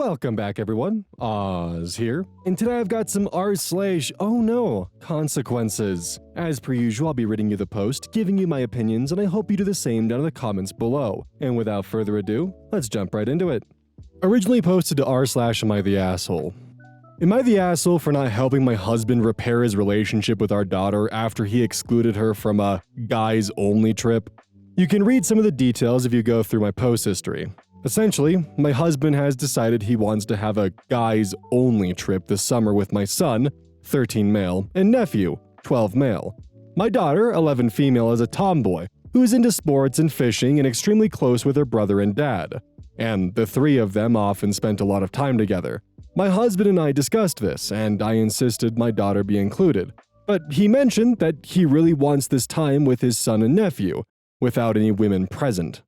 Welcome back everyone, Oz here, and today I've got some r/OhNoConsequences. As per usual, I'll be reading you the post, giving you my opinions, and I hope you do the same down in the comments below. And without further ado, let's jump right into it. Originally posted to r/AmITheAsshole. Am I the asshole for not helping my husband repair his relationship with our daughter after he excluded her from a guys-only trip? You can read some of the details if you go through my post history. Essentially, my husband has decided he wants to have a guys-only trip this summer with my son, 13 male, and nephew, 12 male. My daughter, 11 female, is a tomboy who is into sports and fishing and extremely close with her brother and dad. And the three of them often spent a lot of time together. My husband and I discussed this, and I insisted my daughter be included. But he mentioned that he really wants this time with his son and nephew, without any women present.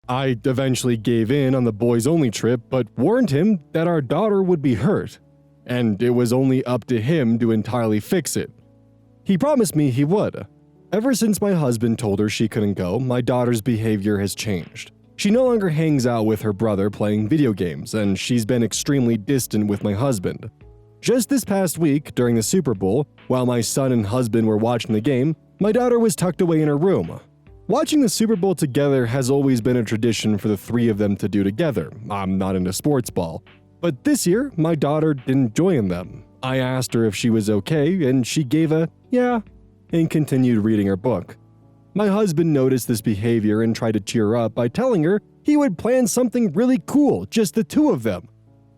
I eventually gave in on the boys-only trip, but warned him that our daughter would be hurt, and it was only up to him to entirely fix it. He promised me he would. Ever since my husband told her she couldn't go, my daughter's behavior has changed. She no longer hangs out with her brother playing video games, and she's been extremely distant with my husband. Just this past week, during the Super Bowl, while my son and husband were watching the game, my daughter was tucked away in her room. Watching the Super Bowl together has always been a tradition for the three of them to do together. I'm not into sports ball. But this year, my daughter didn't join them. I asked her if she was okay, and she gave a yeah, and continued reading her book. My husband noticed this behavior and tried to cheer her up by telling her he would plan something really cool, just the two of them.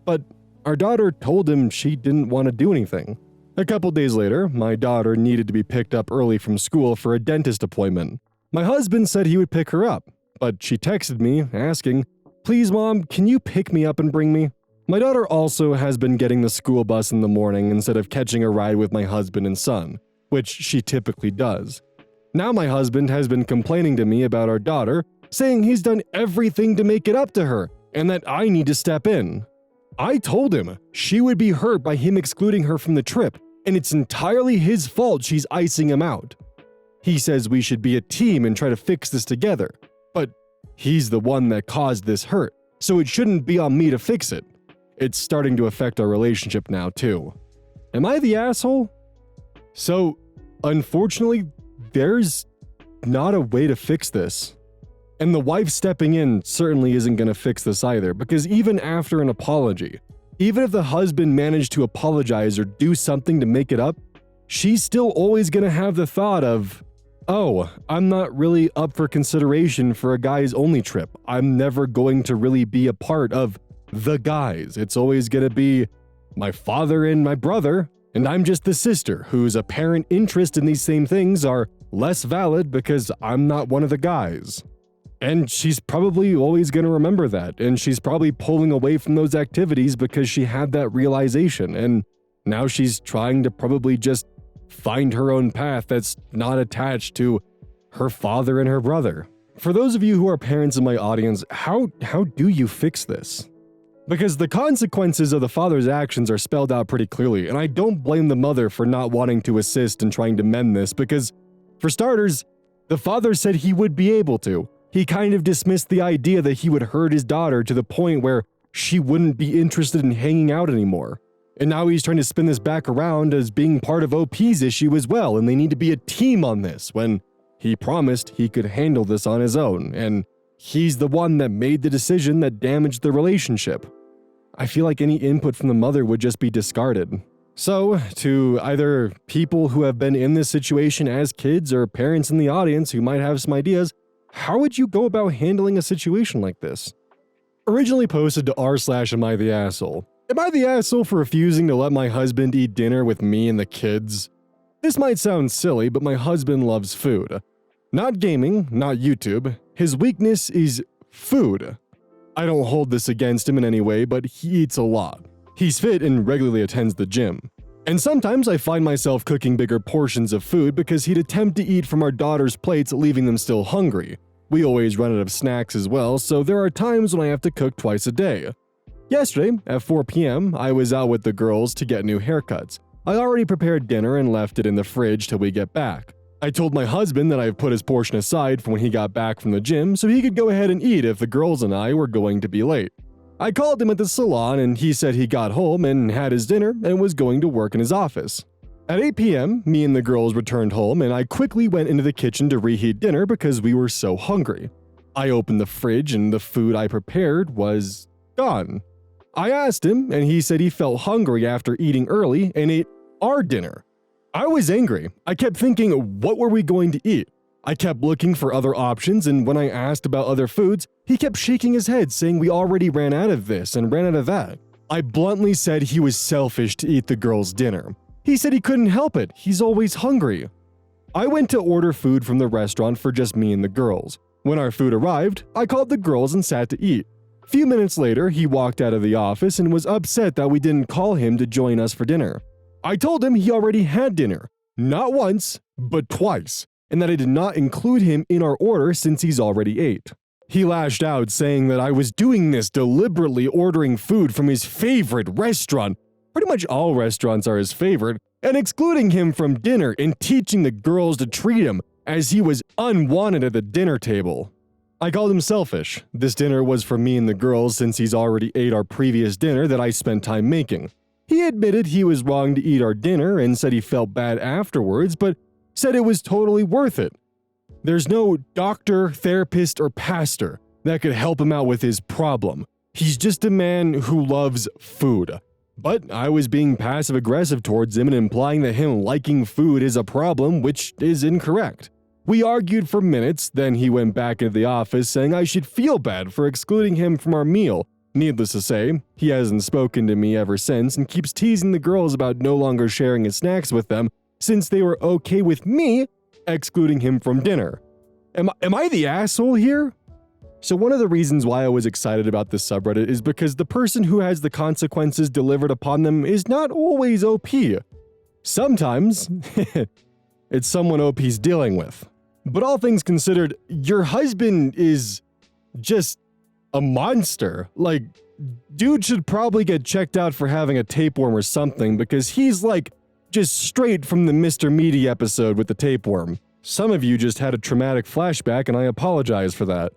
But our daughter told him she didn't want to do anything. A couple days later, my daughter needed to be picked up early from school for a dentist appointment. My husband said he would pick her up, but she texted me asking, "Please mom, can you pick me up and bring me?" My daughter also has been getting the school bus in the morning instead of catching a ride with my husband and son, which she typically does. Now my husband has been complaining to me about our daughter, saying he's done everything to make it up to her and that I need to step in. I told him she would be hurt by him excluding her from the trip, and it's entirely his fault she's icing him out. He says we should be a team and try to fix this together, but he's the one that caused this hurt, so it shouldn't be on me to fix it. It's starting to affect our relationship now too. Am I the asshole? So, unfortunately, there's not a way to fix this. And the wife stepping in certainly isn't going to fix this either, because even after an apology, even if the husband managed to apologize or do something to make it up, she's still always going to have the thought of, oh, I'm not really up for consideration for a guys-only trip. I'm never going to really be a part of the guys. It's always going to be my father and my brother, and I'm just the sister whose apparent interest in these same things are less valid because I'm not one of the guys. And she's probably always going to remember that, and she's probably pulling away from those activities because she had that realization, and now she's trying to probably just find her own path that's not attached to her father and her brother. For those of you who are parents in my audience, how do you fix this? Because the consequences of the father's actions are spelled out pretty clearly, and I don't blame the mother for not wanting to assist in trying to mend this because, for starters, the father said he would be able to. He kind of dismissed the idea that he would hurt his daughter to the point where she wouldn't be interested in hanging out anymore. And now he's trying to spin this back around as being part of OP's issue as well, and they need to be a team on this, when he promised he could handle this on his own, and he's the one that made the decision that damaged the relationship. I feel like any input from the mother would just be discarded. So, to either people who have been in this situation as kids or parents in the audience who might have some ideas, how would you go about handling a situation like this? Originally posted to r/AmITheAsshole. Am I the asshole for refusing to let my husband eat dinner with me and the kids? This might sound silly, but my husband loves food. Not gaming, not YouTube. His weakness is food. I don't hold this against him in any way, but he eats a lot. He's fit and regularly attends the gym. And sometimes I find myself cooking bigger portions of food because he'd attempt to eat from our daughter's plates, leaving them still hungry. We always run out of snacks as well, so there are times when I have to cook twice a day. Yesterday, at 4 p.m., I was out with the girls to get new haircuts. I already prepared dinner and left it in the fridge till we get back. I told my husband that I've put his portion aside for when he got back from the gym so he could go ahead and eat if the girls and I were going to be late. I called him at the salon and he said he got home and had his dinner and was going to work in his office. At 8 p.m., me and the girls returned home and I quickly went into the kitchen to reheat dinner because we were so hungry. I opened the fridge and the food I prepared was gone. I asked him and he said he felt hungry after eating early and ate our dinner. I was angry. I kept thinking, what were we going to eat? I kept looking for other options, and when I asked about other foods, he kept shaking his head saying we already ran out of this and ran out of that. I bluntly said he was selfish to eat the girls' dinner. He said he couldn't help it, he's always hungry. I went to order food from the restaurant for just me and the girls. When our food arrived, I called the girls and sat to eat. A few minutes later, he walked out of the office and was upset that we didn't call him to join us for dinner. I told him he already had dinner, not once, but twice, and that I did not include him in our order since he's already ate. He lashed out saying that I was doing this deliberately, ordering food from his favorite restaurant. Pretty much all restaurants are his favorite, and excluding him from dinner and teaching the girls to treat him as he was unwanted at the dinner table. I called him selfish. This dinner was for me and the girls since he's already ate our previous dinner that I spent time making. He admitted he was wrong to eat our dinner and said he felt bad afterwards, but said it was totally worth it. There's no doctor, therapist, or pastor that could help him out with his problem. He's just a man who loves food. But I was being passive-aggressive towards him and implying that him liking food is a problem, which is incorrect. We argued for minutes, then he went back into the office saying I should feel bad for excluding him from our meal. Needless to say, he hasn't spoken to me ever since and keeps teasing the girls about no longer sharing his snacks with them since they were okay with me excluding him from dinner. Am I the asshole here? So one of the reasons why I was excited about this subreddit is because the person who has the consequences delivered upon them is not always OP. Sometimes, it's someone OP's dealing with. But all things considered, your husband is just a monster. Like, dude should probably get checked out for having a tapeworm or something because he's like just straight from the Mr. Meaty episode with the tapeworm. Some of you just had a traumatic flashback and I apologize for that.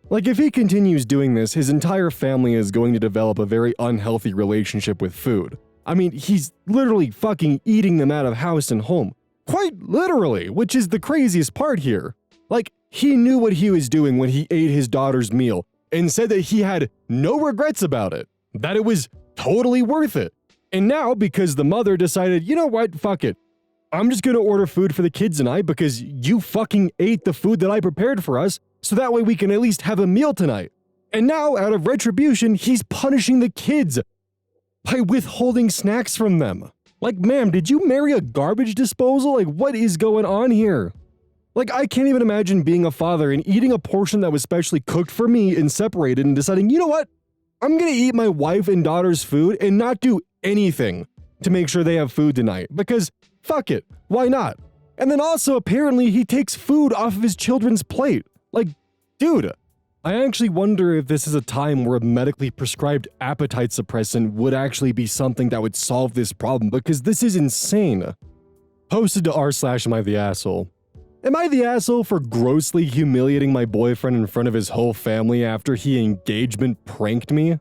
Like, if he continues doing this, his entire family is going to develop a very unhealthy relationship with food. I mean, he's literally fucking eating them out of house and home. Quite literally, which is the craziest part here. Like, he knew what he was doing when he ate his daughter's meal and said that he had no regrets about it, that it was totally worth it. And now, because the mother decided, you know what, fuck it. I'm just gonna order food for the kids and I because you fucking ate the food that I prepared for us, so that way we can at least have a meal tonight. And now, out of retribution, he's punishing the kids by withholding snacks from them. Like, ma'am, did you marry a garbage disposal? Like, what is going on here? Like, I can't even imagine being a father and eating a portion that was specially cooked for me and separated and deciding, you know what? I'm gonna eat my wife and daughter's food and not do anything to make sure they have food tonight because fuck it, why not? And then also apparently he takes food off of his children's plate. Like, dude, I actually wonder if this is a time where a medically prescribed appetite suppressant would actually be something that would solve this problem because this is insane. Posted to r/am I the asshole. Am I the asshole for grossly humiliating my boyfriend in front of his whole family after he engagement pranked me?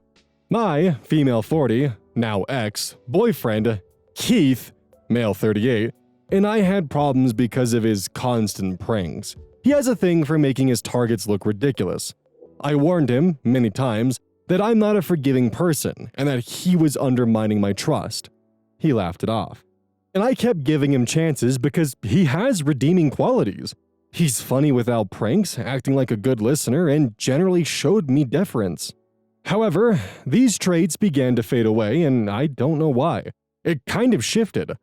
My female 40, now ex, boyfriend, Keith, male 38, and I had problems because of his constant pranks. He has a thing for making his targets look ridiculous. I warned him, many times, that I'm not a forgiving person and that he was undermining my trust. He laughed it off. And I kept giving him chances because he has redeeming qualities. He's funny without pranks, acting like a good listener, and generally showed me deference. However, these traits began to fade away and I don't know why. It kind of shifted.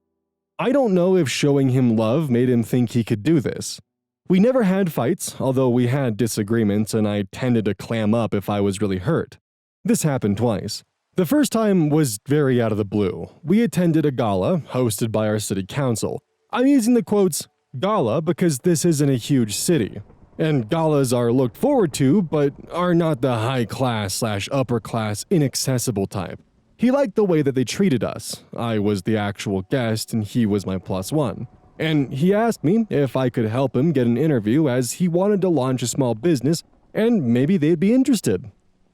I don't know if showing him love made him think he could do this. We never had fights, although we had disagreements and I tended to clam up if I was really hurt. This happened twice. The first time was very out of the blue. We attended a gala hosted by our city council. I'm using the quotes gala because this isn't a huge city. And galas are looked forward to, but are not the high class / upper class inaccessible type. He liked the way that they treated us. I was the actual guest and he was my +1. And he asked me if I could help him get an interview as he wanted to launch a small business and maybe they'd be interested.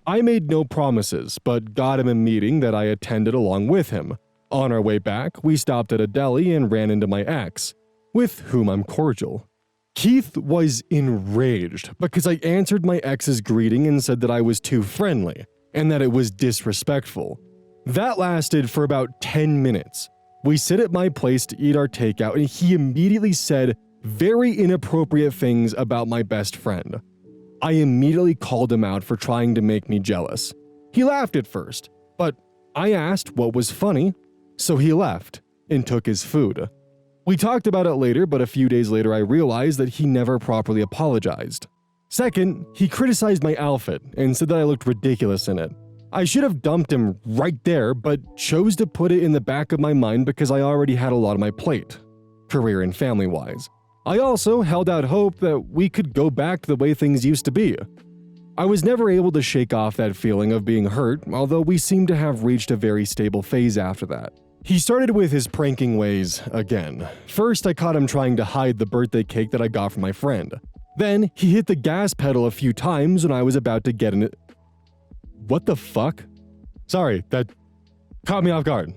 I made no promises, but got him a meeting that I attended along with him. On our way back, we stopped at a deli and ran into my ex, with whom I'm cordial. Keith was enraged because I answered my ex's greeting and said that I was too friendly, and that it was disrespectful. That lasted for about 10 minutes. We sit at my place to eat our takeout, and he immediately said very inappropriate things about my best friend. I immediately called him out for trying to make me jealous. He laughed at first, but I asked what was funny, so he left and took his food. We talked about it later, but a few days later I realized that he never properly apologized. Second, he criticized my outfit and said that I looked ridiculous in it. I should have dumped him right there, but chose to put it in the back of my mind because I already had a lot on my plate, career and family-wise. I also held out hope that we could go back to the way things used to be. I was never able to shake off that feeling of being hurt, although we seemed to have reached a very stable phase after that. He started with his pranking ways again. First, I caught him trying to hide the birthday cake that I got from my friend. Then, he hit the gas pedal a few times when I was about to get in it. What the fuck? Sorry, that caught me off guard.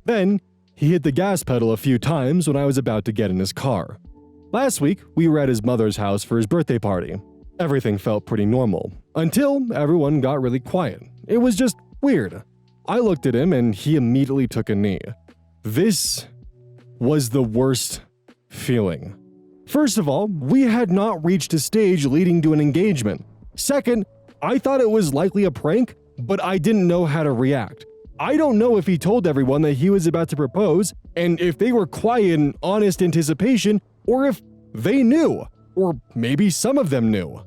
Then, he hit the gas pedal a few times when I was about to get in his car. Last week, we were at his mother's house for his birthday party. Everything felt pretty normal, until everyone got really quiet. It was just weird. I looked at him and he immediately took a knee. This was the worst feeling. First of all, we had not reached a stage leading to an engagement. Second, I thought it was likely a prank, but I didn't know how to react. I don't know if he told everyone that he was about to propose, and if they were quiet in honest anticipation, or if they knew, or maybe some of them knew.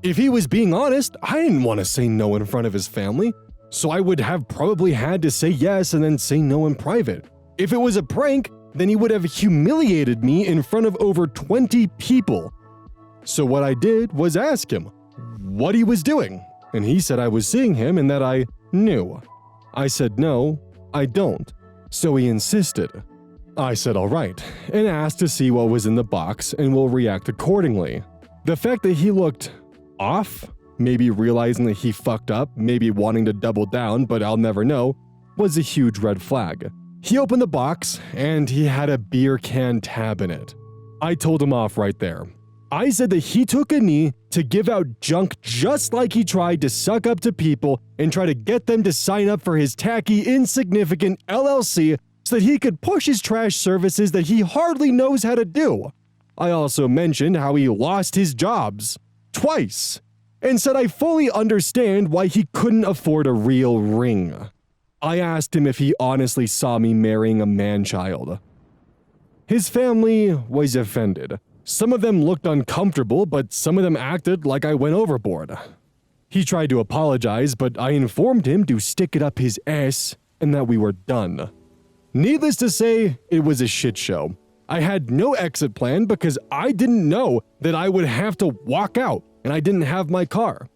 If he was being honest, I didn't want to say no in front of his family, so I would have probably had to say yes and then say no in private. If it was a prank, then he would have humiliated me in front of over 20 people. So what I did was ask him what he was doing, and he said I was seeing him and that I knew. I said no, I don't, so he insisted. I said all right, and asked to see what was in the box and will react accordingly. The fact that he looked off, maybe realizing that he fucked up, maybe wanting to double down, but I'll never know, was a huge red flag. He opened the box, and he had a beer can tab in it. I told him off right there. I said that he took a knee to give out junk just like he tried to suck up to people and try to get them to sign up for his tacky, insignificant LLC so that he could push his trash services that he hardly knows how to do. I also mentioned how he lost his jobs twice and said I fully understand why he couldn't afford a real ring. I asked him if he honestly saw me marrying a man-child. His family was offended. Some of them looked uncomfortable, but some of them acted like I went overboard. He tried to apologize, but I informed him to stick it up his ass and that we were done. Needless to say, it was a shit show. I had no exit plan because I didn't know that I would have to walk out and I didn't have my car.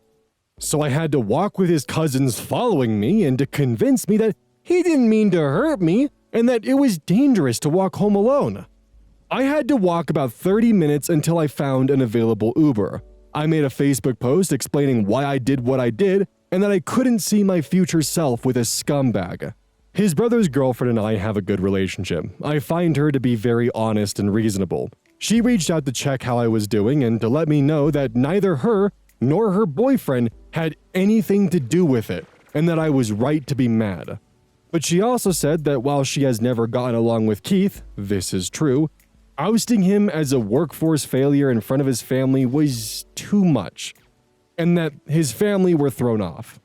So I had to walk with his cousins following me and to convince me that he didn't mean to hurt me and that it was dangerous to walk home alone. I had to walk about 30 minutes until I found an available Uber. I made a Facebook post explaining why I did what I did and that I couldn't see my future self with a scumbag. His brother's girlfriend and I have a good relationship. I find her to be very honest and reasonable. She reached out to check how I was doing and to let me know that neither her nor her boyfriend had anything to do with it and that I was right to be mad. But she also said that while she has never gotten along with Keith, this is true, ousting him as a workforce failure in front of his family was too much, and that his family were thrown off.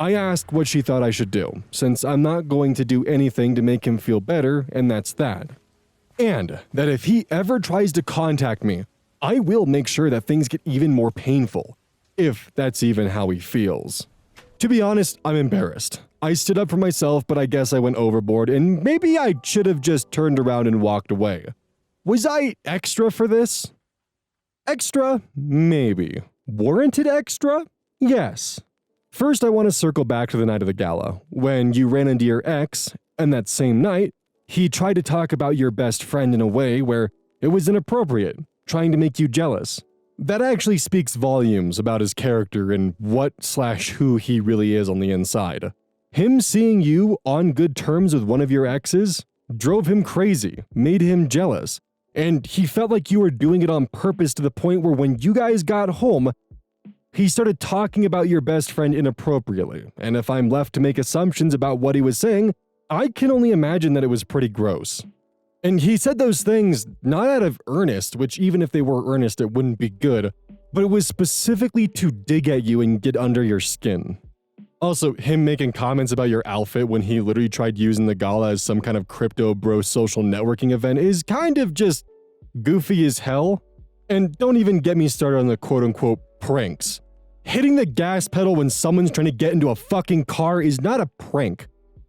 I asked what she thought I should do, since I'm not going to do anything to make him feel better, and that's that. And that if he ever tries to contact me, I will make sure that things get even more painful, if that's even how he feels. To be honest, I'm embarrassed. I stood up for myself, but I guess I went overboard, and maybe I should have just turned around and walked away. Was I extra for this? Extra? Maybe. Warranted extra? Yes. First, I want to circle back to the night of the gala, when you ran into your ex, and that same night, he tried to talk about your best friend in a way where it was inappropriate, trying to make you jealous. That actually speaks volumes about his character and what/who he really is on the inside. Him seeing you on good terms with one of your exes drove him crazy, made him jealous, and he felt like you were doing it on purpose to the point where when you guys got home, he started talking about your best friend inappropriately, and if I'm left to make assumptions about what he was saying, I can only imagine that it was pretty gross. And he said those things not out of earnest, which even if they were earnest, it wouldn't be good, but it was specifically to dig at you and get under your skin. Also, him making comments about your outfit when he literally tried using the gala as some kind of crypto bro social networking event is kind of just goofy as hell. And don't even get me started on the quote-unquote pranks. Hitting the gas pedal when someone's trying to get into a fucking car is not a prank.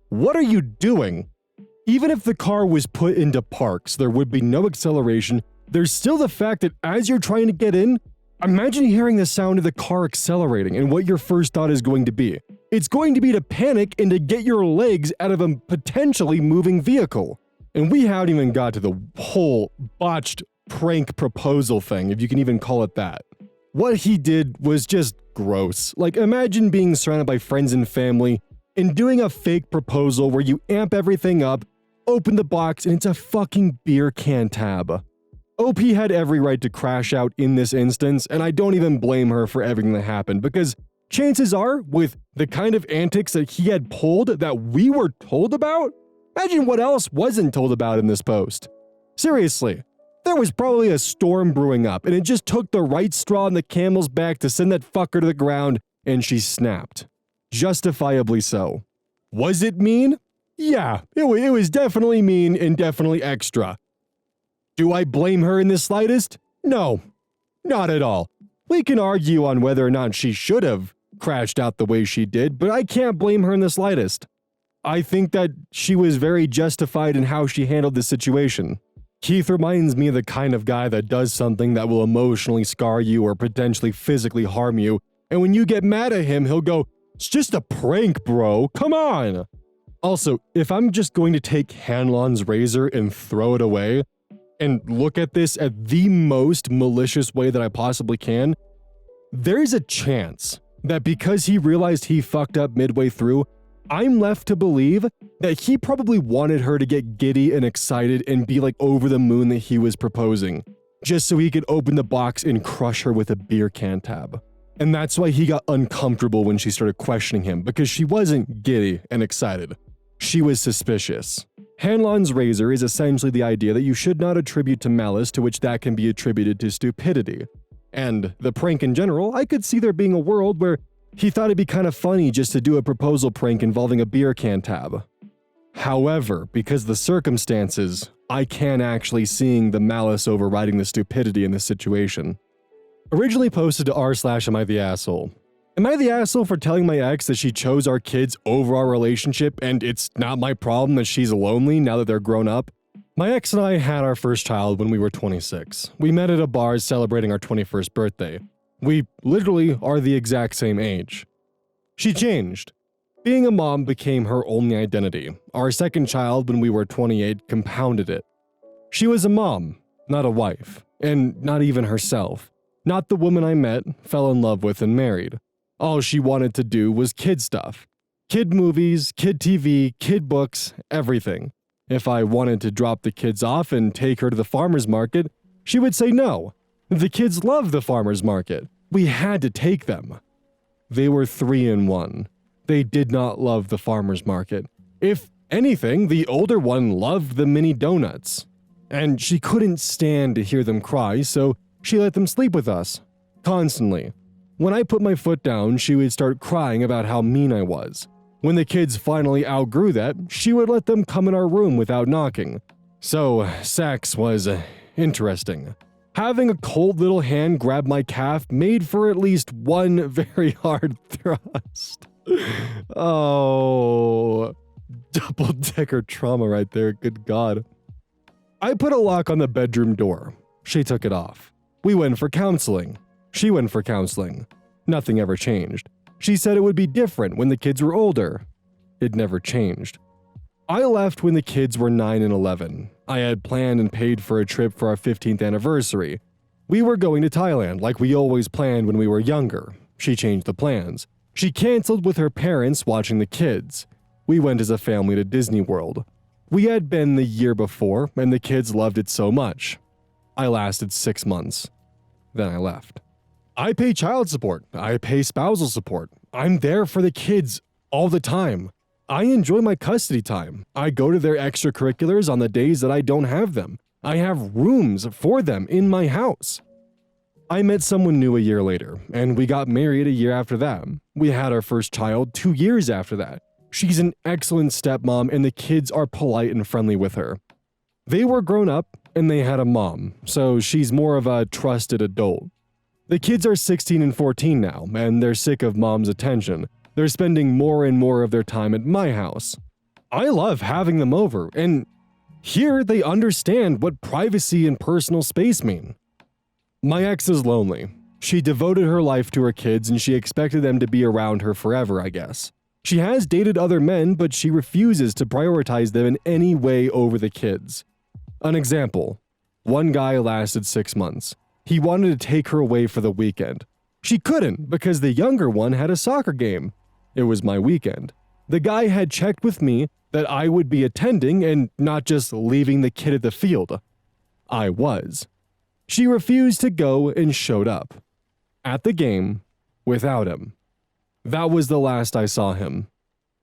What are you doing? Even if the car was put into park so there would be no acceleration, there's still the fact that as you're trying to get in, imagine hearing the sound of the car accelerating and what your first thought is going to be. It's going to be to panic and to get your legs out of a potentially moving vehicle. And we haven't even got to the whole botched prank proposal thing, if you can even call it that. What he did was just gross. Like, imagine being surrounded by friends and family and doing a fake proposal where you amp everything up, open the box, and it's a fucking beer can tab. OP had every right to crash out in this instance, and I don't even blame her for everything that happened, because chances are, with the kind of antics that he had pulled that we were told about, imagine what else wasn't told about in this post. Seriously, there was probably a storm brewing up, and it just took the right straw on the camel's back to send that fucker to the ground, and she snapped. Justifiably so. Was it mean? Yeah, it was definitely mean and definitely extra. Do I blame her in the slightest? No, not at all. We can argue on whether or not she should have crashed out the way she did, but I can't blame her in the slightest. I think that she was very justified in how she handled the situation. Keith reminds me of the kind of guy that does something that will emotionally scar you or potentially physically harm you, and when you get mad at him, he'll go, "It's just a prank, bro, come on." Also, if I'm just going to take Hanlon's razor and throw it away, and look at this at the most malicious way that I possibly can, there's a chance that because he realized he fucked up midway through, I'm left to believe that he probably wanted her to get giddy and excited and be like over the moon that he was proposing, just so he could open the box and crush her with a beer can tab. And that's why he got uncomfortable when she started questioning him, because she wasn't giddy and excited. She was suspicious. Hanlon's razor is essentially the idea that you should not attribute to malice to which that can be attributed to stupidity. And the prank in general, I could see there being a world where he thought it'd be kind of funny just to do a proposal prank involving a beer can tab. However, because of the circumstances, I can actually seeing the malice overriding the stupidity in this situation. Originally posted to r/am I the asshole. Am I the asshole for telling my ex that she chose our kids over our relationship and it's not my problem that she's lonely now that they're grown up? My ex and I had our first child when we were 26. We met at a bar celebrating our 21st birthday. We literally are the exact same age. She changed. Being a mom became her only identity. Our second child when we were 28 compounded it. She was a mom, not a wife, and not even herself. Not the woman I met, fell in love with, and married. All she wanted to do was kid stuff. Kid movies, kid TV, kid books, everything. If I wanted to drop the kids off and take her to the farmer's market, she would say no. The kids love the farmer's market. We had to take them. They were 3 in 1. They did not love the farmer's market. If anything, the older one loved the mini donuts. And she couldn't stand to hear them cry, so she let them sleep with us. Constantly. When I put my foot down, she would start crying about how mean I was. When the kids finally outgrew that, she would let them come in our room without knocking. So, sex was interesting. Having a cold little hand grab my calf made for at least one very hard thrust. Oh, double-decker trauma right there, good God. I put a lock on the bedroom door. She took it off. We went for counseling. She went for counseling. Nothing ever changed. She said it would be different when the kids were older. It never changed. I left when the kids were 9 and 11. I had planned and paid for a trip for our 15th anniversary. We were going to Thailand like we always planned when we were younger. She changed the plans. She canceled with her parents watching the kids. We went as a family to Disney World. We had been the year before, and the kids loved it so much. I lasted 6 months. Then I left. I pay child support. I pay spousal support. I'm there for the kids all the time. I enjoy my custody time. I go to their extracurriculars on the days that I don't have them. I have rooms for them in my house. I met someone new a year later, and we got married a year after that. We had our first child 2 years after that. She's an excellent stepmom, and the kids are polite and friendly with her. They were grown up, and they had a mom, so she's more of a trusted adult. The kids are 16 and 14 now, and they're sick of mom's attention. They're spending more and more of their time at my house. I love having them over, and here they understand what privacy and personal space mean. My ex is lonely. She devoted her life to her kids, and she expected them to be around her forever, I guess. She has dated other men, but she refuses to prioritize them in any way over the kids. An example. One guy lasted 6 months. He wanted to take her away for the weekend. She couldn't because the younger one had a soccer game. It was my weekend. The guy had checked with me that I would be attending and not just leaving the kid at the field. I was. She refused to go and showed up. At the game, without him. That was the last I saw him.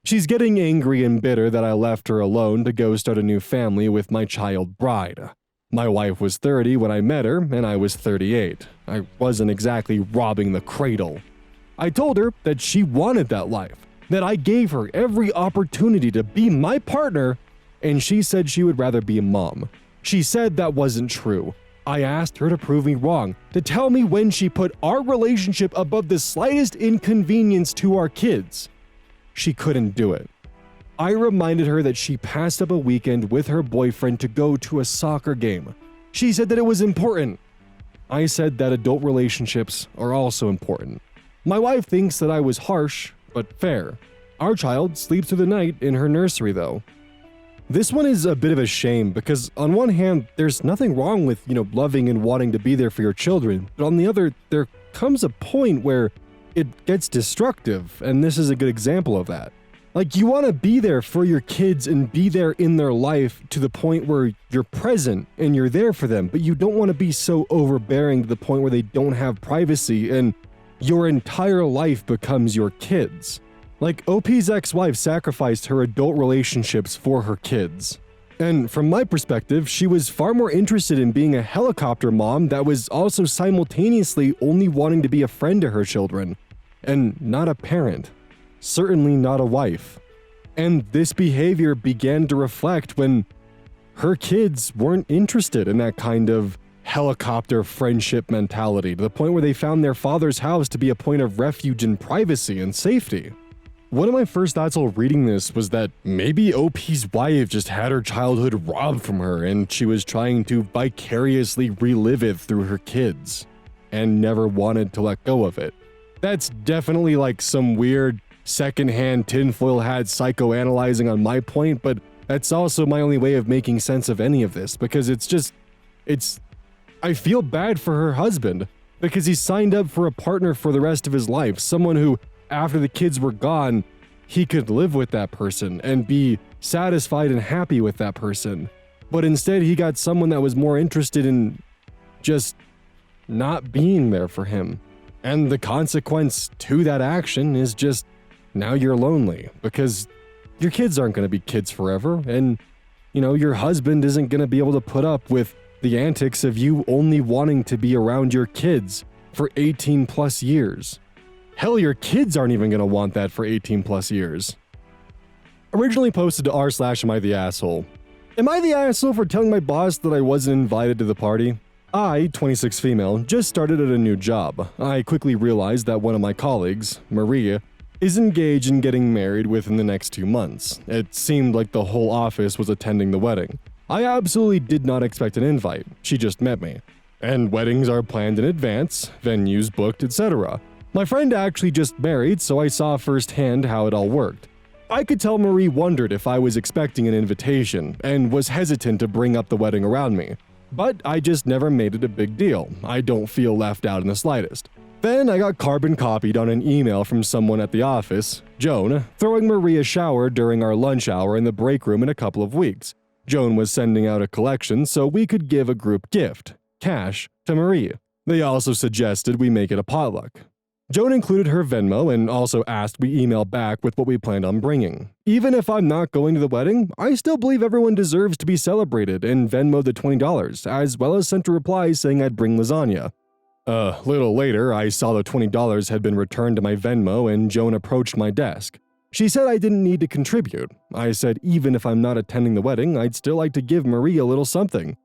She's getting angry and bitter that I left her alone to go start a new family with my child bride. My wife was 30 when I met her, and I was 38. I wasn't exactly robbing the cradle. I told her that she wanted that life, that I gave her every opportunity to be my partner, and she said she would rather be a mom. She said that wasn't true. I asked her to prove me wrong, to tell me when she put our relationship above the slightest inconvenience to our kids. She couldn't do it. I reminded her that she passed up a weekend with her boyfriend to go to a soccer game. She said that it was important. I said that adult relationships are also important. My wife thinks that I was harsh, but fair. Our child sleeps through the night in her nursery, though. This one is a bit of a shame because on one hand, there's nothing wrong with, loving and wanting to be there for your children, but on the other, there comes a point where it gets destructive, and this is a good example of that. Like, you want to be there for your kids and be there in their life to the point where you're present and you're there for them, but you don't want to be so overbearing to the point where they don't have privacy and your entire life becomes your kids. Like, OP's ex-wife sacrificed her adult relationships for her kids. And from my perspective, she was far more interested in being a helicopter mom that was also simultaneously only wanting to be a friend to her children, and not a parent. Certainly not a wife. And this behavior began to reflect when her kids weren't interested in that kind of helicopter friendship mentality, to the point where they found their father's house to be a point of refuge and privacy and safety. One of my first thoughts while reading this was that maybe OP's wife just had her childhood robbed from her and she was trying to vicariously relive it through her kids and never wanted to let go of it. That's definitely like some weird secondhand tinfoil hat psychoanalyzing on my point, but that's also my only way of making sense of any of this, because I feel bad for her husband because he signed up for a partner for the rest of his life, someone who, after the kids were gone, he could live with that person and be satisfied and happy with that person. But instead, he got someone that was more interested in just not being there for him. And the consequence to that action is just, now you're lonely because your kids aren't going to be kids forever. And, your husband isn't going to be able to put up with the antics of you only wanting to be around your kids for 18 plus years. Hell, your kids aren't even going to want that for 18 plus years. Originally posted to r/am I the asshole. Am I the asshole for telling my boss that I wasn't invited to the party? I, 26 female, just started at a new job. I quickly realized that one of my colleagues, Maria, is engaged in getting married within the next 2 months. It seemed like the whole office was attending the wedding. I absolutely did not expect an invite. She just met me. And weddings are planned in advance, venues booked, etc. My friend actually just married, so I saw firsthand how it all worked. I could tell Marie wondered if I was expecting an invitation and was hesitant to bring up the wedding around me. But I just never made it a big deal. I don't feel left out in the slightest. Then I got carbon copied on an email from someone at the office, Joan, throwing Marie a shower during our lunch hour in the break room in a couple of weeks. Joan was sending out a collection so we could give a group gift, cash, to Marie. They also suggested we make it a potluck. Joan included her Venmo and also asked we email back with what we planned on bringing. Even if I'm not going to the wedding, I still believe everyone deserves to be celebrated and Venmo'd the $20, as well as sent a reply saying I'd bring lasagna. A little later, I saw the $20 had been returned to my Venmo and Joan approached my desk. She said I didn't need to contribute. I said even if I'm not attending the wedding, I'd still like to give Marie a little something.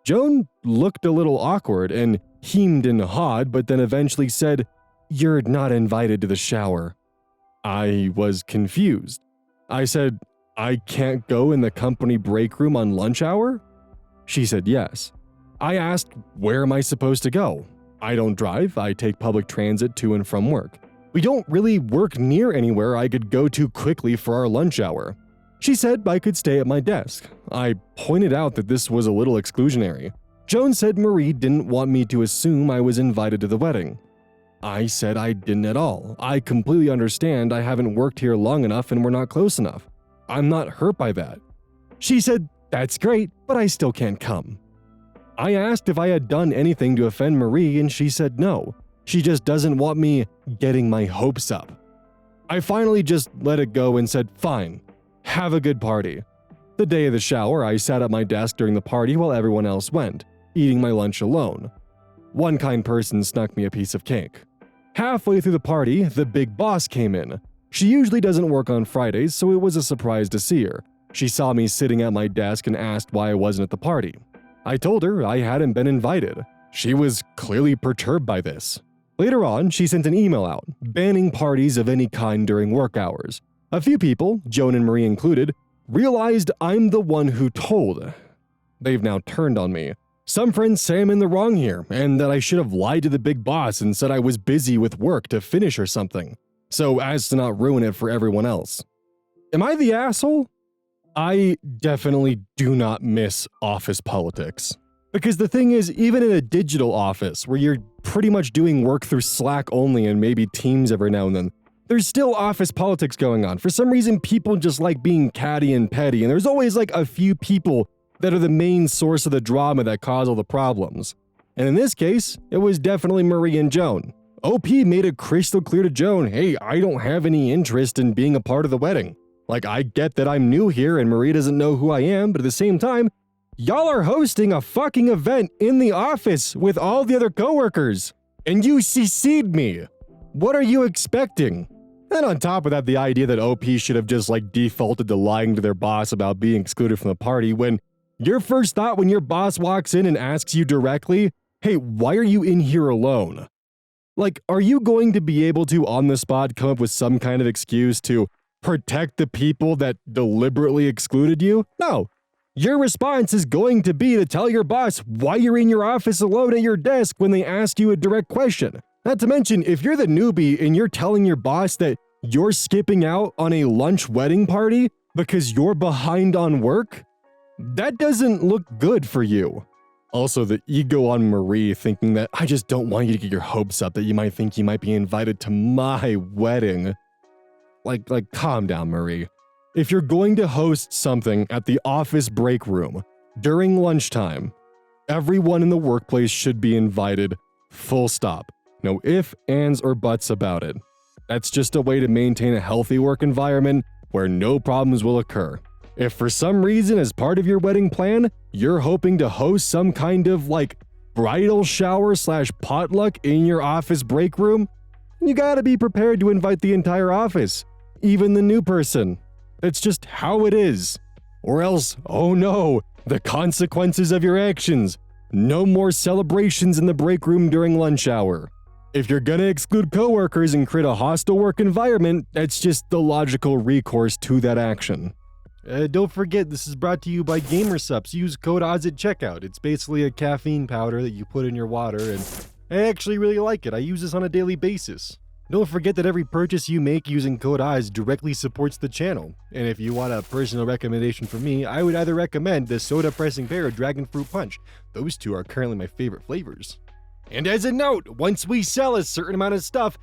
Joan looked a little awkward and hemed and hawed, but then eventually said, "You're not invited to the shower." I was confused. I said, "I can't go in the company break room on lunch hour?" She said yes. I asked, "Where am I supposed to go?" I don't drive, I take public transit to and from work. We don't really work near anywhere I could go to quickly for our lunch hour. She said I could stay at my desk. I pointed out that this was a little exclusionary. Joan said Marie didn't want me to assume I was invited to the wedding. I said I didn't at all. I completely understand I haven't worked here long enough and we're not close enough. I'm not hurt by that. She said, "That's great, but I still can't come." I asked if I had done anything to offend Marie and she said no. She just doesn't want me getting my hopes up. I finally just let it go and said, "Fine, have a good party." The day of the shower, I sat at my desk during the party while everyone else went, eating my lunch alone. One kind person snuck me a piece of cake. Halfway through the party, the big boss came in. She usually doesn't work on Fridays, so it was a surprise to see her. She saw me sitting at my desk and asked why I wasn't at the party. I told her I hadn't been invited. She was clearly perturbed by this. Later on, she sent an email out, banning parties of any kind during work hours. A few people, Joan and Marie included, realized I'm the one who told. They've now turned on me. Some friends say I'm in the wrong here, and that I should have lied to the big boss and said I was busy with work to finish or something, so as to not ruin it for everyone else. Am I the asshole? I definitely do not miss office politics. Because the thing is, even in a digital office, where you're pretty much doing work through Slack only and maybe Teams every now and then, there's still office politics going on. For some reason, people just like being catty and petty, and there's always like a few people that are the main source of the drama that cause all the problems. And in this case, it was definitely Marie and Joan. OP made it crystal clear to Joan, "Hey, I don't have any interest in being a part of the wedding. Like, I get that I'm new here and Marie doesn't know who I am, but at the same time, y'all are hosting a fucking event in the office with all the other coworkers, and you CC'd me. What are you expecting?" And on top of that, the idea that OP should have just like defaulted to lying to their boss about being excluded from the party when your first thought when your boss walks in and asks you directly, "Hey, why are you in here alone?" Like, are you going to be able to on the spot come up with some kind of excuse to protect the people that deliberately excluded you? No. Your response is going to be to tell your boss why you're in your office alone at your desk when they ask you a direct question. Not to mention, if you're the newbie and you're telling your boss that you're skipping out on a lunch wedding party because you're behind on work, that doesn't look good for you. Also, the ego on Marie thinking that I just don't want you to get your hopes up that you might think you might be invited to my wedding. Like, calm down, Marie. If you're going to host something at the office break room during lunchtime, everyone in the workplace should be invited, full stop. No ifs, ands, or buts about it. That's just a way to maintain a healthy work environment where no problems will occur. If for some reason as part of your wedding plan, you're hoping to host some kind of like bridal shower / potluck in your office break room, you gotta be prepared to invite the entire office, even the new person. That's just how it is. Or else, oh no, the consequences of your actions. No more celebrations in the break room during lunch hour. If you're gonna exclude coworkers and create a hostile work environment, that's just the logical recourse to that action. Don't forget, this is brought to you by GamerSupps. Use code OZ at checkout. It's basically a caffeine powder that you put in your water, and I actually really like it. I use this on a daily basis. Don't forget that every purchase you make using code EYES directly supports the channel. And if you want a personal recommendation from me, I would either recommend the Soda Pressing Pear or Dragon Fruit Punch. Those two are currently my favorite flavors. And as a note, once we sell a certain amount of stuff,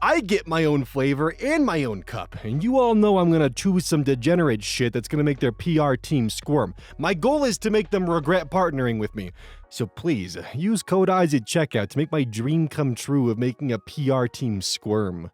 I get my own flavor and my own cup, and you all know I'm gonna choose some degenerate shit that's gonna make their PR team squirm. My goal is to make them regret partnering with me. So please, use code EYES at checkout to make my dream come true of making a PR team squirm.